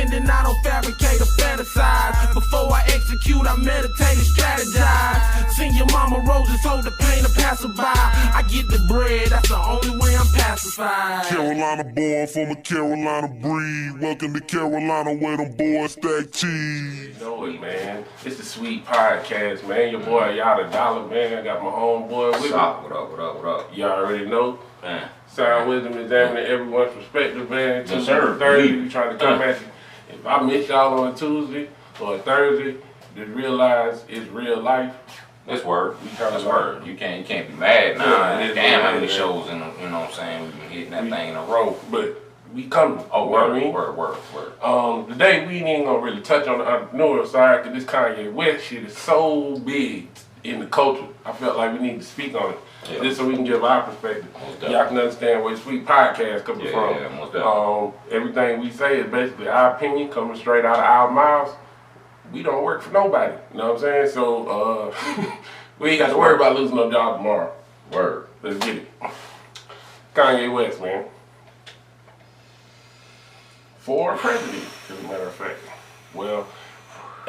pretending I don't fabricate or fantasize. Before I execute, I meditate and strategize. Send your mama roses, hold the pain of passerby. I get the bread, that's the only way I'm pacified. Carolina born from a Carolina breed. Welcome to Carolina where them boys stack cheese. You know it, man. It's the S.w.e.e Podcast, man. Your boy Yadda, man. I got my homeboy with me. What up? You already know. Man. Sound wisdom examining everyone's perspective, man. Yes, sir. Thursday, we trying to come at you. If I miss y'all on a Tuesday or a Thursday, just realize it's real life. That's word. That's word. You can't be mad now. Yeah, Damn, how many man. shows in you know what I'm saying, we've been hitting that thing in a row. But we coming. Oh, You know what I mean? word. Today we ain't gonna really touch on the entrepreneurial side because this Kanye West shit is so big in the culture. I felt like we need to speak on it. Yeah. Just so we can give our perspective. Y'all can understand where the S.w.e.e Podcast coming from. Yeah, most definitely. Everything we say is basically our opinion coming straight out of our mouths. We don't work for nobody. You know what I'm saying? So we ain't got to worry about losing no job tomorrow. Word. Let's get it. Kanye West, man. For president, as a matter of fact. Well,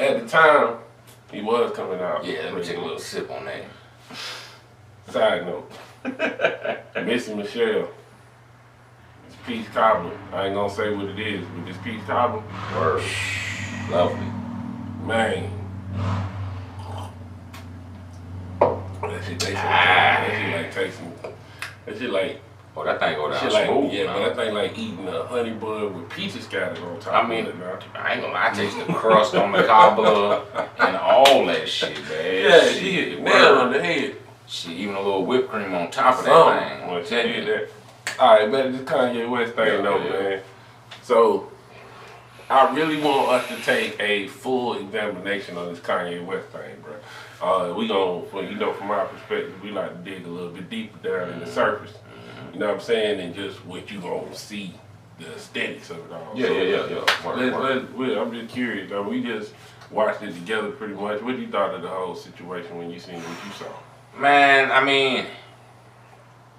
at the time, he was coming out. Yeah, let me take a little sip on that. Side note. Missy Michelle. It's peach cobbler. I ain't gonna say what it is, but this peach cobbler. Word. Lovely. Man. That shit tasting. That shit like. Oh, that thing go down Shit like, smooth. yeah, man. but that thing like eating a honey bun with peaches scattered on top I mean, of it, man. I ain't gonna lie, I taste the crust on the cobbler and all that shit, man. Yeah, she hit the nail on the head. Shit, even a little whipped cream on top of that thing. Well, she did that. Alright, but this Kanye West thing though, man. So, I really want us to take a full examination of this Kanye West thing, bro. We gon', well, you know, from our perspective, we like to dig a little bit deeper down in the surface. You know what I'm saying? And just what you gonna see, the aesthetics of it all. Yeah. I'm just curious. We just watched it together pretty much. What you thought of the whole situation when you seen what you saw? Man, I mean,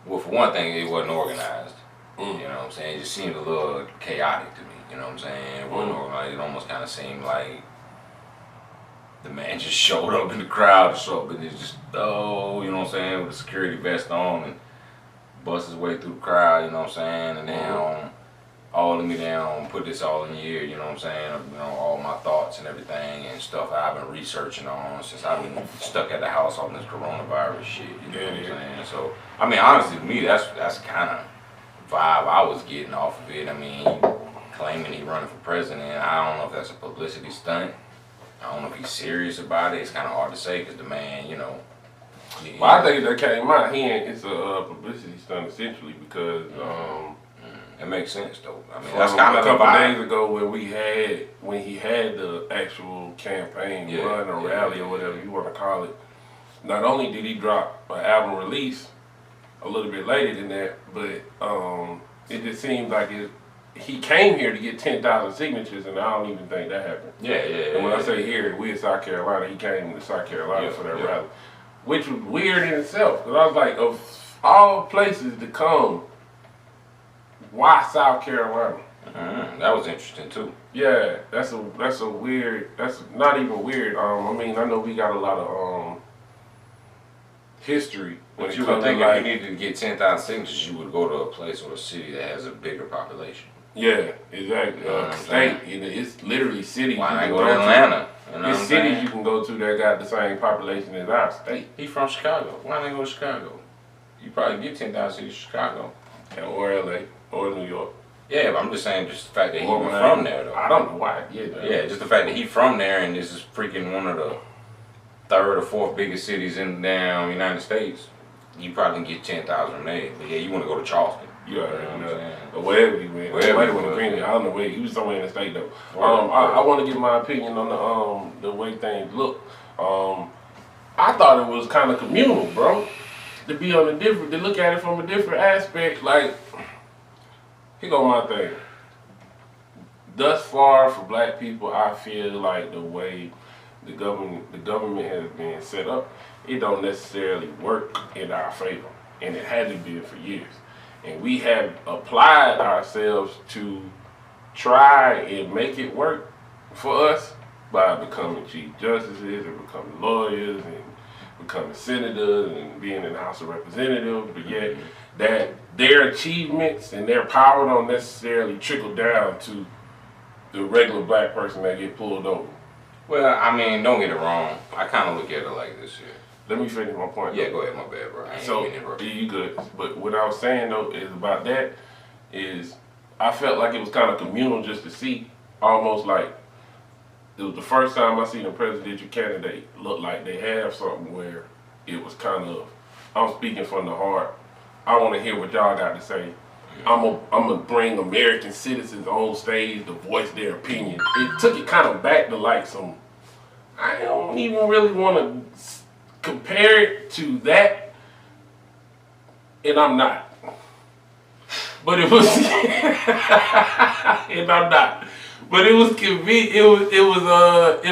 well, for one thing, it wasn't organized. You know what I'm saying? It just seemed a little chaotic to me. You know what I'm saying? It wasn't organized. It almost kind of seemed like the man just showed up in the crowd or something. It's just, you know what I'm saying, with a security vest on and bust his way through the crowd, you know what I'm saying? And then all of me down, put this all in your ear, you know what I'm saying? You know, all my thoughts and everything and stuff I've been researching on since I've been stuck at the house on this coronavirus shit, you know what I'm saying? So, I mean, honestly, to me, that's kind of vibe I was getting off of it. I mean, claiming he running for president, I don't know if that's a publicity stunt. I don't know if he's serious about it. It's kind of hard to say because the man, you know. Well, I think that came out. It's a publicity stunt essentially because it makes sense though. I mean, that's that's kind a of couple days ago when he had the actual campaign run or rally or whatever you want to call it. Not only did he drop an album release a little bit later than that, but it just seemed like he came here to get 10,000 signatures, and I don't even think that happened. And when I say here, we in South Carolina, he came to South Carolina for that rally. Which was weird in itself, because I was like, of all places to come, why South Carolina? That was interesting too. Yeah, that's a weird. That's not even weird. I mean, I know we got a lot of history. But you would think if you needed to get 10,000 signatures, you would go to a place or a city that has a bigger population. Yeah, exactly. State, it's literally cities. Why not go to Atlanta? There's cities you can go to that got the same population as our state. He from Chicago. Why not go to Chicago? You probably get 10,000 in Chicago. Or LA, or New York. Yeah, but I'm just saying just the fact that he was from there though. I don't know why I did that. Yeah, just the fact that he from there and this is freaking one of the third or fourth biggest cities in the damn United States. You probably can get 10,000 from there. But yeah, you want to go to Charleston. You already know. Or wherever he went. I don't know where. He was somewhere in the state though. I want to give my opinion on the way things look. I thought it was kind of communal, bro. To be on a different, to look at it from a different aspect. Like, here go my thing. Thus far, for black people, I feel like the way the government has been set up, it don't necessarily work in our favor, and it hasn't been for years. And we have applied ourselves to try and make it work for us by becoming chief justices and becoming lawyers and becoming senators and being in the House of Representatives, but yet that their achievements and their power don't necessarily trickle down to the regular black person that get pulled over. Well, I mean, don't get it wrong. I kind of look at it like this here. Let me finish my point. Yeah, go ahead, my bad, bro. So, you good. But what I was saying, though, is about that is I felt like it was kind of communal just to see, almost like it was the first time I seen a presidential candidate look like they have something where it was kind of, I'm speaking from the heart. I want to hear what y'all got to say. I'm gonna bring American citizens on stage to voice their opinion. It took it kind of back to like some, I don't even really want to compare it to that, and I'm not. But it was, and I'm not. But it was it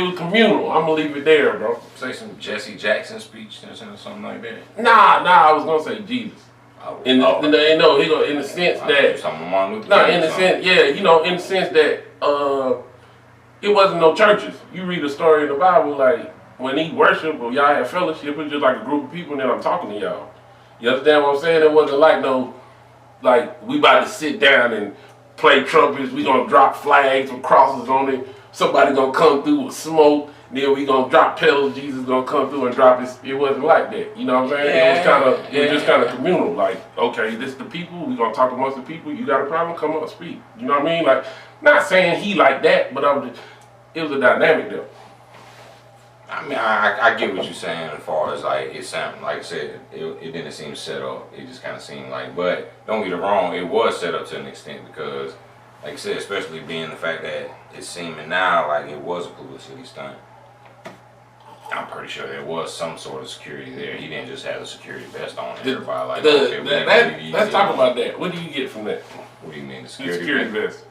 was communal. I'm gonna leave it there, bro. Say some Jesse Jackson speech or something like that. Nah, I was gonna say Jesus. In the sense that in the sense, yeah, in the sense that it wasn't no churches. You read a story in the Bible, like when he worshiped or y'all had fellowship, it was just like a group of people, and then I'm talking to y'all. You understand what I'm saying? It wasn't like no, like we about to sit down and play trumpets. We gonna drop flags with crosses on it. Somebody gonna come through with smoke. Then we gonna drop pedals. Jesus gonna come through and drop his. It wasn't like that. You know what I'm saying? Yeah, it was just kind of communal. Like, okay, this the people. We gonna talk amongst the people. You got a problem? Come up, speak. You know what I mean? Like, not saying he like that, but it was a dynamic there. I mean, I get what you're saying as far as like it sounded. Like I said, it didn't seem set up. It just kind of seemed like. But don't get it wrong, it was set up to an extent because, like I said, especially being the fact that it's seeming now like it was a publicity stunt. I'm pretty sure there was some sort of security there. He didn't just have the security vest on. Everybody like, let's talk about that. What do you get from that? What do you mean, the security vest?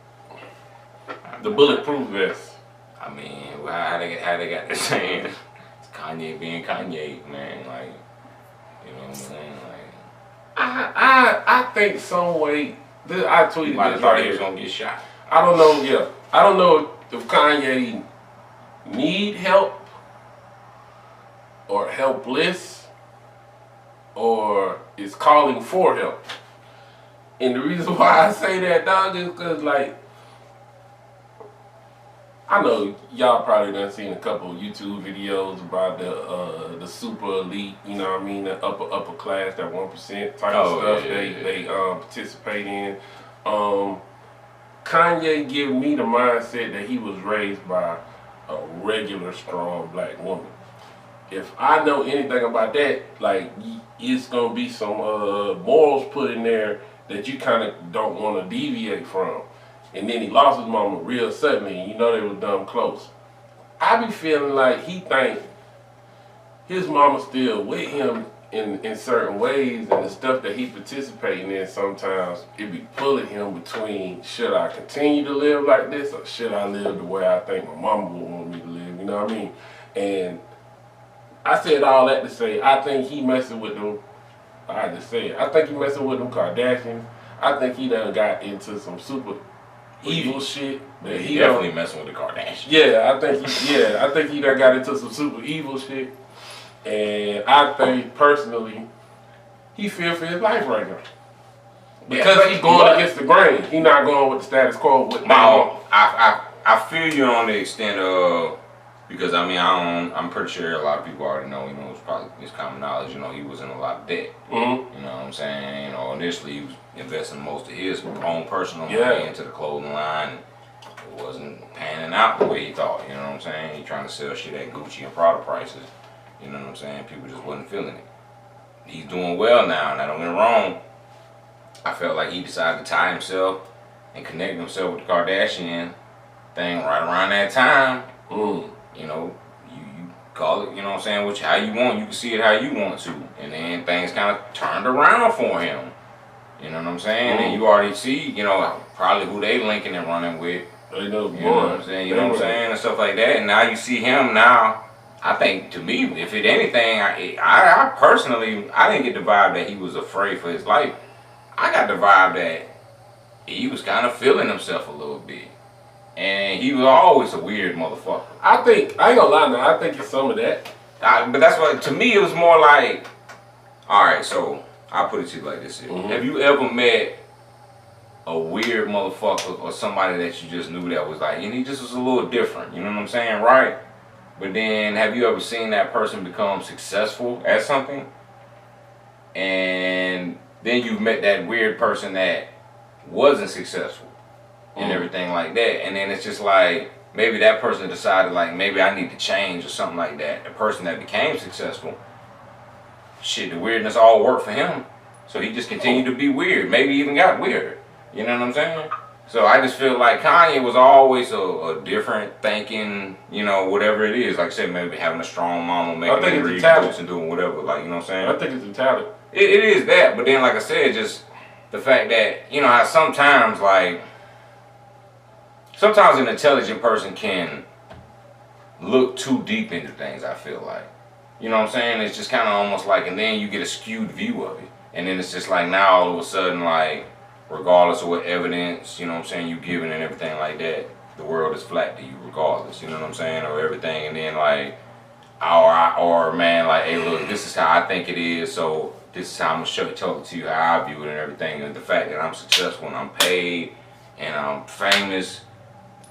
The bulletproof vest. I mean, how they got this saying? It's Kanye being Kanye, man. Like, you know what I'm saying? Like, I think some way. I tweeted this right here. He was gonna get shot. I don't know. Yeah, I don't know if Kanye need help or helpless or is calling for help. And the reason why I say that, dog, is because, like, I know y'all probably done seen a couple of YouTube videos about the super elite, you know what I mean, the upper class, that 1% type of stuff they participate in. Kanye give me the mindset that he was raised by a regular strong black woman. If I know anything about that, like, it's gonna be some morals put in there that you kind of don't want to deviate from. And then he lost his mama real suddenly, and you know they was dumb close. I be feeling like he think his mama still with him in certain ways, and the stuff that he participating in sometimes, it be pulling him between, should I continue to live like this, or should I live the way I think my mama would want me to live, you know what I mean? And I said all that to say, I think he messing with them, I just say it, I think he messing with them Kardashians. I think he done got into some super evil shit. That he definitely messing with the Kardashians. Yeah, I think he done got into some super evil shit. And I think personally, he fear for his life right now. Because he's going against the grain. He not going with the status quo with I feel you on the extent of, because I mean I'm pretty sure a lot of people already know, it's probably it's common knowledge, he was in a lot of debt. Mm-hmm. You know what I'm saying? Initially he was investing most of his own personal money into the clothing line. It wasn't panning out the way he thought, you know what I'm saying? He trying to sell shit at Gucci and Prada prices. You know what I'm saying? People just wasn't feeling it. He's doing well now don't get me wrong. I felt like he decided to tie himself and connect himself with the Kardashian thing right around that time. You call it, you know what I'm saying, how you want. You can see it how you want to. And then things kind of turned around for him. You know what I'm saying? And you already see, probably who they linking and running with. They know, you know what I'm saying? You know what I'm saying? And stuff like that. And now you see him now. I think, to me, if it anything, I personally, I didn't get the vibe that he was afraid for his life. I got the vibe that he was kind of feeling himself a little bit. And he was always a weird motherfucker. I ain't gonna lie now, I think it's some of that. But that's what, to me, it was more like, all right, so I'll put it to you like this here. Have you ever met a weird motherfucker or somebody that you just knew that was like, and he just was a little different, you know what I'm saying, right? But then, have you ever seen that person become successful at something? And then you've met that weird person that wasn't successful and everything like that. And then it's just like, maybe that person decided like, maybe I need to change or something like that. The person that became successful, shit, the weirdness all worked for him. So he just continued to be weird. Maybe even got weirder. You know what I'm saying? So I just feel like Kanye was always a different thinking, you know, whatever it is. Like I said, maybe having a strong mama, making read books and doing whatever, like, you know what I'm saying? I think it's a talent. It is that, but then like I said, just the fact that, you know, how sometimes an intelligent person can look too deep into things, I feel like. You know what I'm saying? It's just kind of almost like, and then you get a skewed view of it. And then it's just like now all of a sudden, like, regardless of what evidence, you know what I'm saying, you giving and everything like that, the world is flat to you regardless, you know what I'm saying, or everything. And then like, or man, like, hey, look, this is how I think it is, so this is how I'm gonna tell it to you how I view it and everything. And the fact that I'm successful and I'm paid and I'm famous,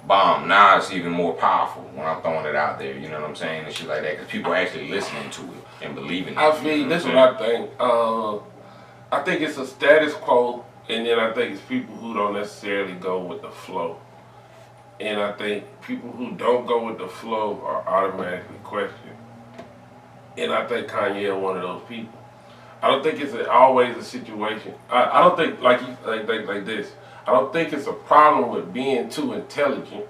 bomb, now it's even more powerful when I'm throwing it out there, you know what I'm saying, and shit like that, because people are actually listening to it and believing it. I feel, this is what I think. I think it's a status quo, and then I think it's people who don't necessarily go with the flow. And I think people who don't go with the flow are automatically questioned. And I think Kanye is one of those people. I don't think it's always a situation. I don't think like this. I don't think it's a problem with being too intelligent.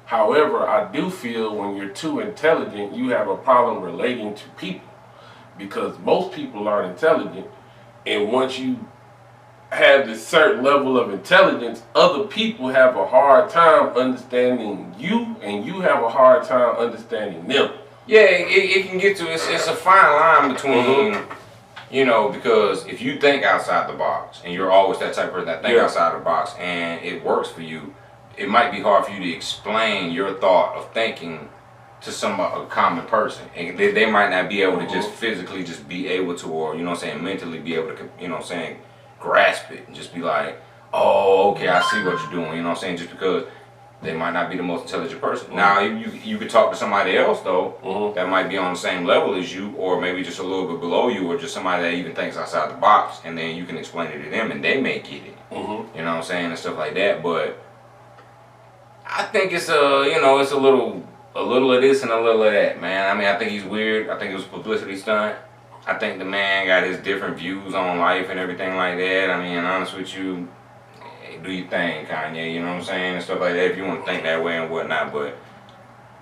However, I do feel when you're too intelligent, you have a problem relating to people, because most people aren't intelligent, and once you have this certain level of intelligence, other people have a hard time understanding you, and you have a hard time understanding them. Yeah, it can get to, it's a fine line between, you know, because if you think outside the box, and you're always that type of person that think outside the box, and it works for you, it might be hard for you to explain your thought of thinking to a common person. And they might not be able to just physically just be able to, or, you know what I'm saying, mentally be able to, you know what I'm saying, grasp it and just be like, oh, okay, I see what you're doing, you know what I'm saying, just because they might not be the most intelligent person. Now, you could talk to somebody else, though, that might be on the same level as you, or maybe just a little bit below you, or just somebody that even thinks outside the box, and then you can explain it to them, and they may get it. You know what I'm saying, and stuff like that. But I think it's you know, it's a little of this and a little of that, man. I mean, I think he's weird. I think it was a publicity stunt. I think the man got his different views on life and everything like that. I mean, honest with you, do your thing, Kanye, you know what I'm saying, and stuff like that, if you want to think that way and whatnot. But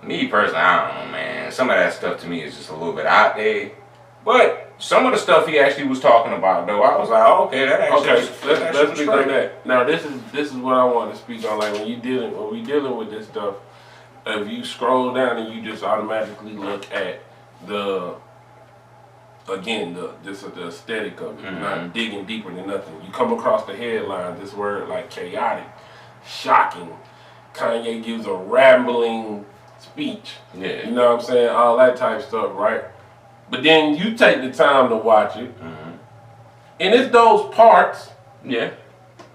me personally, I don't know, man. Some of that stuff to me is just a little bit out there. But some of the stuff he actually was talking about, though, I was like, oh, okay, that actually. Okay, let's speak on that. Now, this is what I want to speak on. Like when we dealing with this stuff, if you scroll down and you just automatically look at the aesthetic of it, you're not digging deeper than nothing. You come across the headline, this word like chaotic, shocking. Kanye gives a rambling speech. You know what I'm saying? All that type of stuff, right? But then you take the time to watch it, and it's those parts.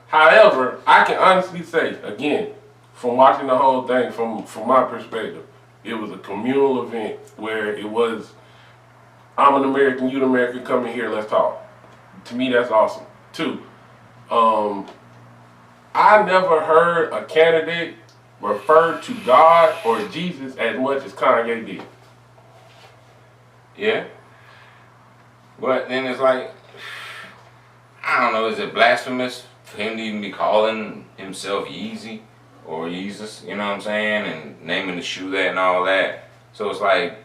However, I can honestly say, again, from watching the whole thing, from my perspective, it was a communal event where it was, I'm an American, you an American, come in here, let's talk. To me, that's awesome. 2, I never heard a candidate refer to God or Jesus as much as Kanye did. But then it's like, I don't know, is it blasphemous for him to even be calling himself Yeezy or Jesus, you know what I'm saying, and naming the shoe that and all that? So it's like,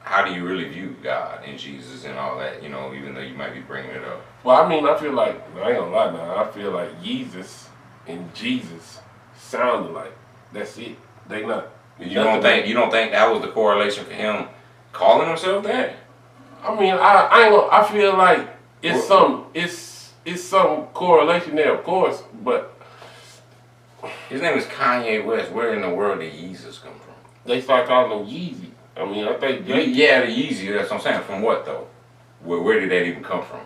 how do you really view God and Jesus and all that, you know, even though you might be bringing it up? Well, I mean, I feel like, I ain't gonna lie now, I feel like Yeezus and Jesus sound alike. That's it. They not. You don't think that was the correlation for him calling himself that? I mean, I ain't gonna, I feel like it's some correlation there, of course, but His name is Kanye West. Where in the world did Yeezus come from? They start calling him Yeezy. I mean, I think Yeah, the Yeezy. That's what I'm saying. From what though? Where did that even come from?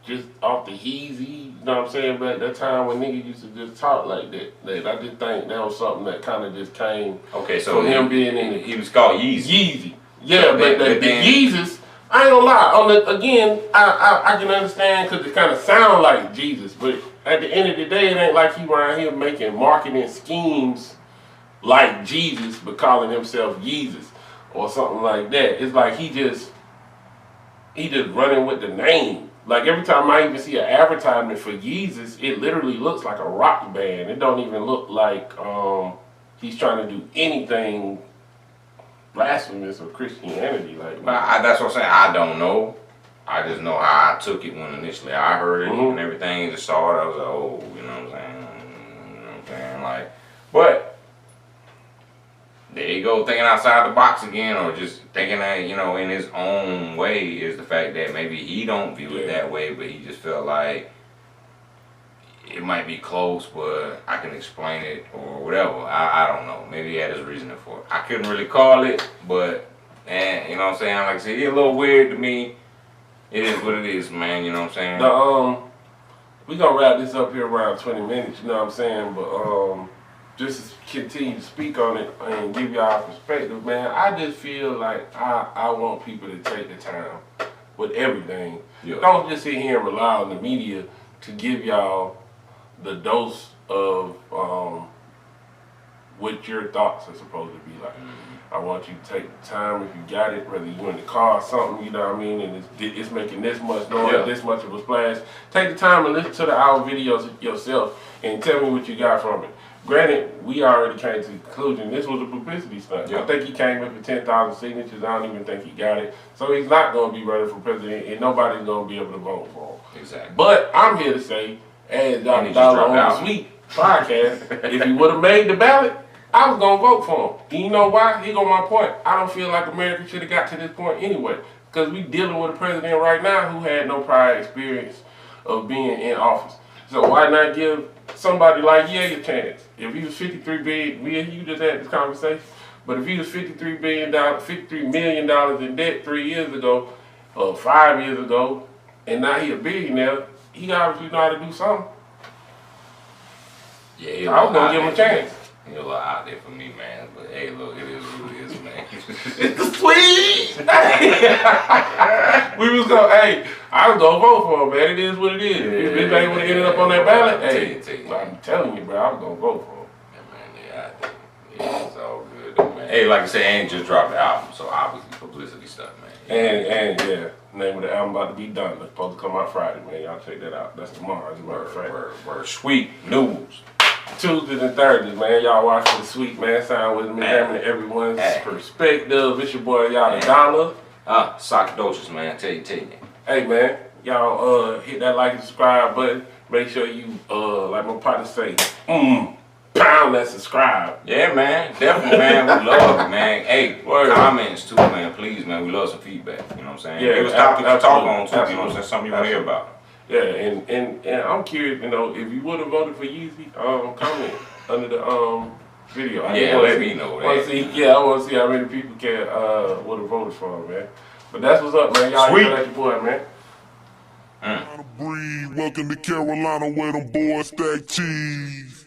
Just off the Yeezy, you know what I'm saying? Back that time when niggas used to just talk like that. I just think that was something that kind of just came. Okay, so from him being in he was called Yeezy. Yeezy. Yeah, So but the Yeezus, I ain't gonna lie. Again, I can understand because it kind of sound like Jesus, but at the end of the day, it ain't like he around here making marketing schemes like Jesus, but calling himself Yeezus or something like that. It's like he just running with the name. Like every time I even see an advertisement for Yeezus, it literally looks like a rock band. It don't even look like he's trying to do anything blasphemous or Christianity. Like, That's what I'm saying. I don't know. I just know how I took it when initially I heard it and everything. Just saw it. I was like, oh, you know what I'm saying? You know what I'm saying? Like, but there you go, thinking outside the box again, or just thinking that, you know, in his own way, is the fact that maybe he don't view it that way, but he just felt like it might be close, but I can explain it or whatever. I don't know. Maybe he had his reasoning for it. I couldn't really call it, but man, you know what I'm saying? Like I said, it's a little weird to me. It is what it is, man. You know what I'm saying? We gonna wrap this up here around 20 minutes. You know what I'm saying? But just continue to speak on it and give y'all perspective, man. I just feel like I want people to take the time with everything. Yeah. Don't just sit here and rely on the media to give y'all the dose of what your thoughts are supposed to be like. I want you to take the time, if you got it, whether you're in the car or something, you know what I mean, and it's making this much noise, this much of a splash. Take the time and listen to our videos yourself and tell me what you got from it. Granted, we already came to the conclusion this was a publicity stunt. I think he came up with 10,000 signatures. I don't even think he got it. So he's not going to be running for president, and nobody's going to be able to vote for him. Exactly. But I'm here to say, as Yadda on the Sweet podcast, if he would have made the ballot, I was going to vote for him. And you know why? Here go my point. I don't feel like America should have got to this point anyway. Because we dealing with a president right now who had no prior experience of being in office. So why not give somebody like Yadda a chance? If he was $53 billion, you just had this conversation, but if he was $53 million in debt 3 years ago, or 5 years ago, and now he a billionaire, he obviously know how to do something. Yeah, I was gonna give him a chance. He's a little out there for me, man. But hey, look, it is what it is, man. It's sweet. We was gonna, I was gonna vote for him, man. It is what it is. If this ain't would have ended up on that ballot, I'm telling you, bro, I was gonna vote for him. Yeah, it's all good, though, man. Hey, like I said, I ain't just dropped the album, so obviously publicity stuff, man. And yeah, name of the album about to be done. It's supposed to come out Friday, man. Y'all check that out. That's tomorrow, as a matter of fact. Word. Sweet news. Tuesdays and Thursdays, man. Y'all watch for the Sweet, man. Sound with me, having everyone's perspective. It's your boy, Yadda. Sockdocious, man. Tell you. Hey, man. Y'all hit that like and subscribe button. Make sure you, like my partner say, pound that subscribe. Yeah, man. Definitely, man. We love it, man. Hey, comments too, man. Please, man. We love some feedback. You know what I'm saying? Yeah, give us topics to talk on too. You know what I'm saying? Something you want to hear about. Yeah, and I'm curious, you know, if you would have voted for Yeezy, comment under the video. Let me know. I want to see how many people would have voted for him, man. But that's what's up, man. Y'all know that your boy, man. Welcome to Carolina where them boys stack cheese.